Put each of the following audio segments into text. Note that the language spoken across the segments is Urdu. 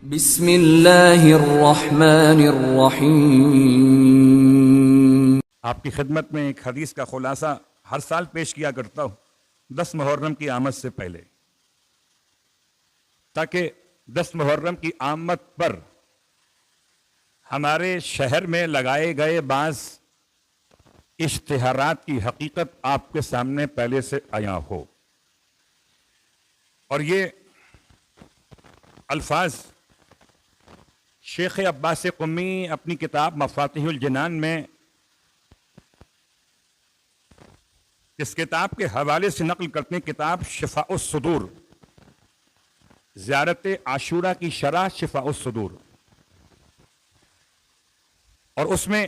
بسم اللہ الرحمن الرحیم۔ آپ کی خدمت میں ایک حدیث کا خلاصہ ہر سال پیش کیا کرتا ہوں 10 محرم کی آمد سے پہلے، تاکہ 10 محرم کی آمد پر ہمارے شہر میں لگائے گئے بعض اشتہارات کی حقیقت آپ کے سامنے پہلے سے عیاں ہو، اور یہ الفاظ شیخ عباس قمی اپنی کتاب مفاتیح الجنان میں اس کتاب کے حوالے سے نقل کرتے ہیں۔ کتاب شفاء الصدور، زیارت عاشورہ کی شرح شفاء الصدور، اور اس میں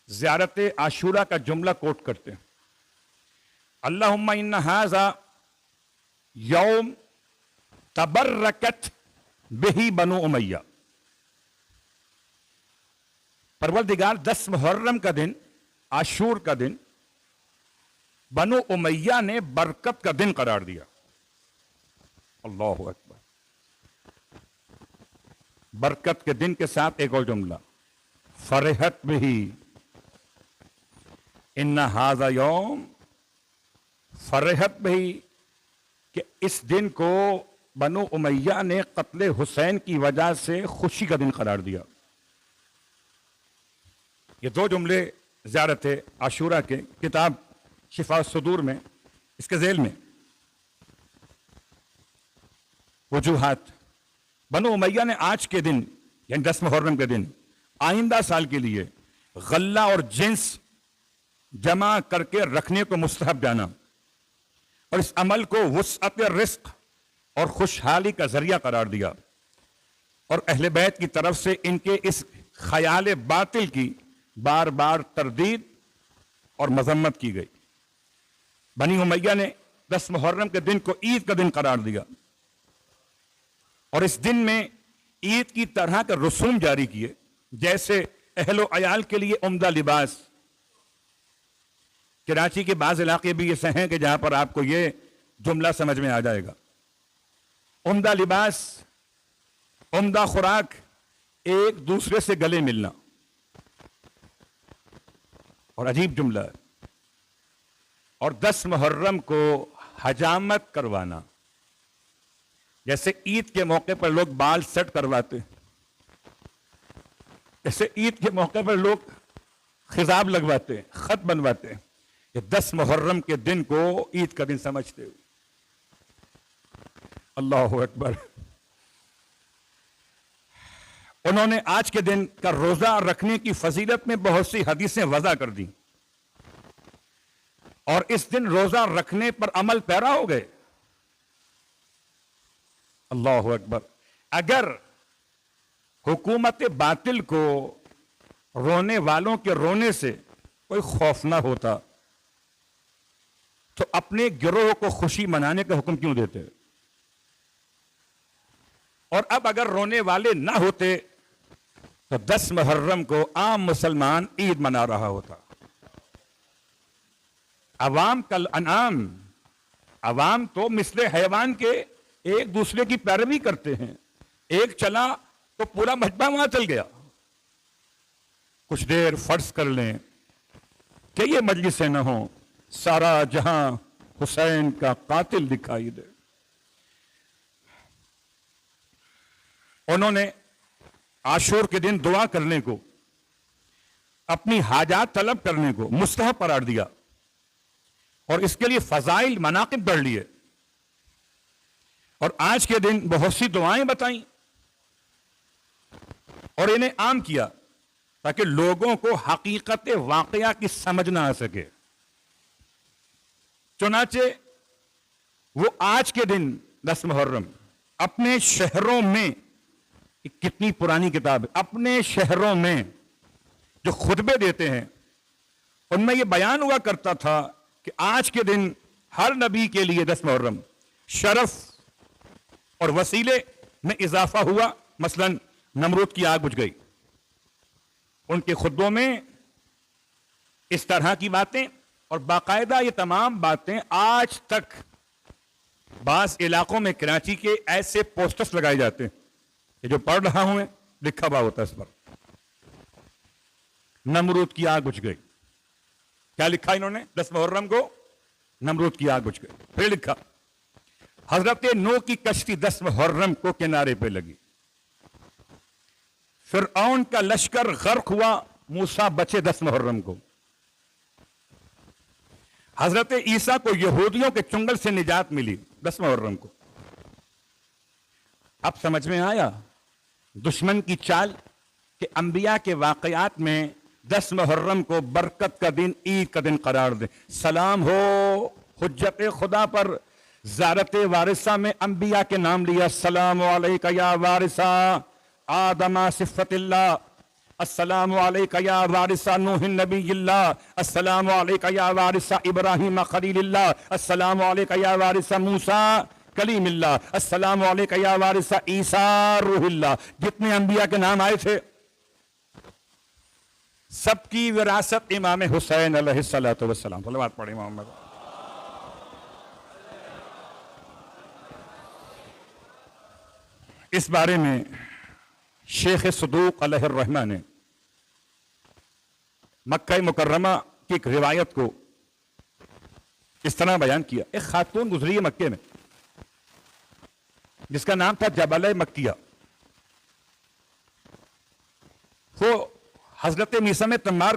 زیارت عاشورہ کا جملہ کوٹ کرتے ہیں: اللہم ان ھذا یوم تبرکت بہ بنو امیہ۔ پروردگار 10 محرم کا دن، عاشور کا دن، بنو امیہ نے برکت کا دن قرار دیا۔ اللہ اکبر! برکت کے دن کے ساتھ ایک اور جملہ، فرحت بہ، ان ھذا یوم، فرحت بہ، کہ اس دن کو بنو امیہ نے قتل حسین کی وجہ سے خوشی کا دن قرار دیا۔ یہ دو جملے زیارت عاشورہ کے کتاب شفاء الصدور میں، اس کے ذیل میں وجوہات۔ بنو امیہ نے آج کے دن یعنی 10 محرم کے دن آئندہ سال کے لیے غلہ اور جنس جمع کر کے رکھنے کو مستحب جانا، اور اس عمل کو وسعت رزق اور خوشحالی کا ذریعہ قرار دیا، اور اہل بیت کی طرف سے ان کے اس خیال باطل کی بار بار تردید اور مذمت کی گئی۔ بنی امیہ نے 10 محرم کے دن کو عید کا دن قرار دیا، اور اس دن میں عید کی طرح کے رسوم جاری کیے، جیسے اہل و عیال کے لیے عمدہ لباس۔ کراچی کے بعض علاقے بھی ایسے ہیں کہ جہاں پر آپ کو یہ جملہ سمجھ میں آ جائے گا۔ عمدہ لباس، عمدہ خوراک، ایک دوسرے سے گلے ملنا، اور عجیب جملہ ہے، اور 10 محرم کو حجامت کروانا، جیسے عید کے موقع پر لوگ بال سیٹ کرواتے، جیسے عید کے موقع پر لوگ خضاب لگواتے، خط بنواتے، کہ 10 محرم کے دن کو عید کا دن سمجھتے ہوئے۔ اللہ اکبر! انہوں نے آج کے دن کا روزہ رکھنے کی فضیلت میں بہت سی حدیثیں وضع کر دیں، اور اس دن روزہ رکھنے پر عمل پیرا ہو گئے۔ اللہ اکبر! اگر حکومت باطل کو رونے والوں کے رونے سے کوئی خوف نہ ہوتا تو اپنے گروہ کو خوشی منانے کا حکم کیوں دیتے؟ اور اب اگر رونے والے نہ ہوتے تو 10 محرم کو عام مسلمان عید منا رہا ہوتا۔ عوام کل انعام، عوام تو مثل حیوان کے ایک دوسرے کی پیروی کرتے ہیں، ایک چلا تو پورا مجمع وہاں چل گیا۔ کچھ دیر فرض کر لیں کہ یہ مجلسیں نہ ہوں، سارا جہاں حسین کا قاتل دکھائی دے۔ انہوں نے عاشور کے دن دعا کرنے کو، اپنی حاجات طلب کرنے کو مستحب قرار دیا، اور اس کے لیے فضائل مناقب پڑھ لیے، اور آج کے دن بہت سی دعائیں بتائیں اور انہیں عام کیا، تاکہ لوگوں کو حقیقت واقعہ کی سمجھ نہ آ سکے۔ چنانچہ وہ آج کے دن 10 محرم اپنے شہروں میں، کتنی پرانی کتاب ہے، اپنے شہروں میں جو خطبے دیتے ہیں ان میں یہ بیان ہوا کرتا تھا کہ آج کے دن ہر نبی کے لیے 10 محرم شرف اور وسیلے میں اضافہ ہوا۔ مثلا نمرود کی آگ بجھ گئی، ان کے خطبوں میں اس طرح کی باتیں، اور باقاعدہ یہ تمام باتیں آج تک بعض علاقوں میں کراچی کے ایسے پوسٹرز لگائے جاتے ہیں یہ جو پڑھ رہا ہوں میں لکھا ہوا ہوتا ہے اس پر. نمرود کی آگ بجھ گئی. کیا لکھا انہوں نے 10 محرم کو؟ نمرود کی آگ بجھ گئی. پھر لکھا حضرت نوح کی کشتی 10 محرم کو کنارے پہ لگی. فرعون کا لشکر غرق ہوا، موسیٰ بچے 10 محرم کو. حضرت عیسیٰ کو یہودیوں کے چنگل سے نجات ملی 10 محرم کو. اب سمجھ میں آیا دشمن کی چال کہ انبیاء کے واقعات میں 10 محرم کو برکت کا دن، عید کا دن قرار دیں. سلام ہو حجت خدا پر. زیارت وارثہ میں انبیاء کے نام لیا. السلام علیکہ یا وارثہ آدم صفت اللہ، السلام علیکہ یا وارثہ نوح نبی اللہ، السلام علیکہ یا وارثہ ابراہیم خلیل اللہ، السلام علیکہ یا وارثہ موسیٰ کلیم اللہ، السلام علیکہ یا وارثہ عیسیٰ روح اللہ. جتنے انبیاء کے نام آئے تھے سب کی وراثت امام حسین علیہ السلام. صلوات پڑھیں محمد. اس بارے میں شیخ صدوق علیہ الرحمہ نے مکہ مکرمہ کی ایک روایت کو اس طرح بیان کیا. ایک خاتون گزری ہے مکے میں جس کا نام تھا جبل مکیہ. وہ حضرت میثم تمار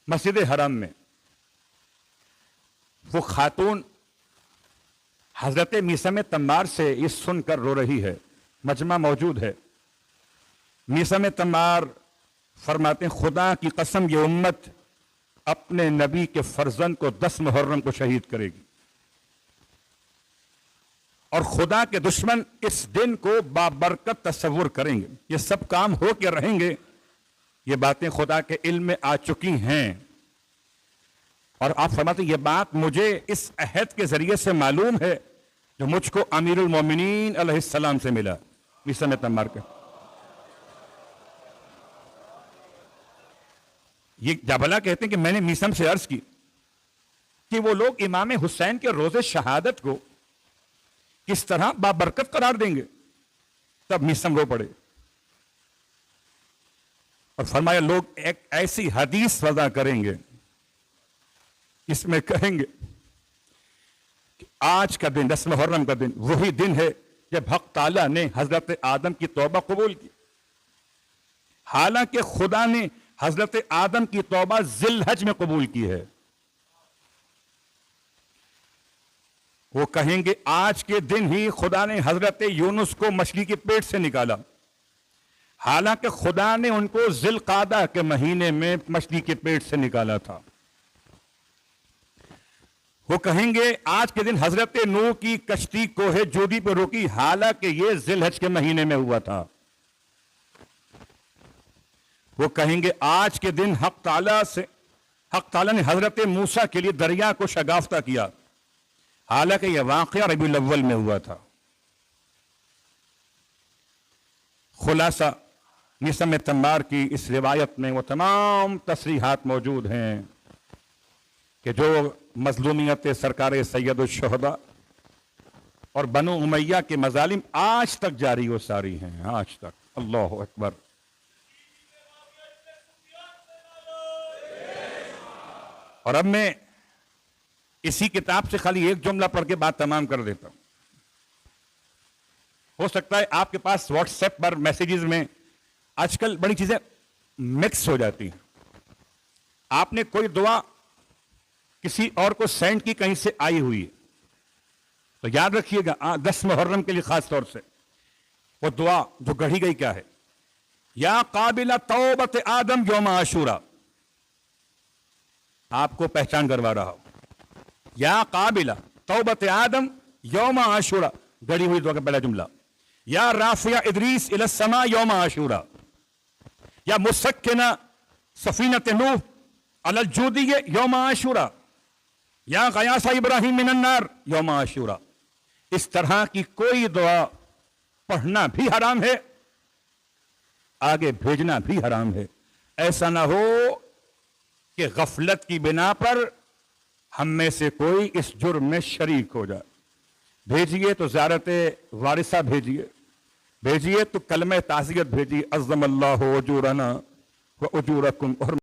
مسجد حرام میں وہ خاتون حضرت میثم تمار سے یہ سن کر رو رہی ہے. مجمع موجود ہے. میثم تمار فرماتے ہیں خدا کی قسم یہ امت اپنے نبی کے فرزند کو 10 محرم کو شہید کرے گی، اور خدا کے دشمن اس دن کو بابرکت تصور کریں گے. یہ سب کام ہو کے رہیں گے. یہ باتیں خدا کے علم میں آ چکی ہیں. اور آپ فرماتے ہیں یہ بات مجھے اس عہد کے ذریعے سے معلوم ہے جو مجھ کو امیر المومنین علیہ السلام سے ملا. میثم تمار کے یہ جابلہ کہتے ہیں کہ میں نے میثم سے عرض کی کہ وہ لوگ امام حسین کے روز شہادت کو کس طرح بابرکت قرار دیں گے. تب میثم رو پڑے اور فرمایا لوگ ایک ایسی حدیث وضع کریں گے اس میں کہیں گے کہ آج کا دن 10 محرم کا دن وہی دن ہے جب حق تعالیٰ نے حضرت آدم کی توبہ قبول کی. حالانکہ خدا نے حضرت آدم کی توبہ ذی الحج میں قبول کی ہے. وہ کہیں گے آج کے دن ہی خدا نے حضرت یونس کو مچھلی کے پیٹ سے نکالا، حالانکہ خدا نے ان کو ذی القعدہ کے مہینے میں مچھلی کے پیٹ سے نکالا تھا. وہ کہیں گے آج کے دن حضرت نوح کی کشتی کوہ جودی پہ روکی، حالانکہ یہ ذی الحج کے مہینے میں ہوا تھا. وہ کہیں گے آج کے دن حق تعالیٰ نے حضرت موسیٰ کے لیے دریا کو شگافتہ کیا، حالانکہ یہ واقعہ ربیع الاول میں ہوا تھا. خلاصہ میثم تمار کی اس روایت میں وہ تمام تصریحات موجود ہیں کہ جو مظلومیت سرکار سید الشہداء اور بنو امیہ کے مظالم آج تک جاری و ساری ہیں. آج تک. اللہ اکبر. اور اب میں اسی کتاب سے خالی ایک جملہ پڑھ کے بات تمام کر دیتا ہوں. ہو سکتا ہے آپ کے پاس واٹس ایپ پر میسیجز میں آج کل بڑی چیزیں مکس ہو جاتی ہیں. آپ نے کوئی دعا کسی اور کو سینڈ کی کہیں سے آئی ہوئی ہے تو یاد رکھیے گا 10 محرم کے لیے خاص طور سے وہ دعا جو گڑھی گئی کیا ہے. یا قابل توبت آدم یوم عاشورہ. آپ کو پہچان کروا رہا ہوں. یا قابل توبت آدم یوم عاشورہ گڑھی ہوئی دعا کا پہلا جملہ. یا رافع ادریس الی السماء یوم عاشورہ. یا مسکن سفینۃ نوح علی الجودی یوم عاشورہ. یا غیاث ابراہیم من النار یوم عاشورہ. اس طرح کی کوئی دعا پڑھنا بھی حرام ہے، آگے بھیجنا بھی حرام ہے. ایسا نہ ہو کہ غفلت کی بنا پر ہم میں سے کوئی اس جرم میں شریک ہو جائے. بھیجیے تو زیارت وارثہ بھیجیے، بھیجیے تو کلمہ تعزیت بھیجیے، عظم اللہ اجورنا و اجورکم، اور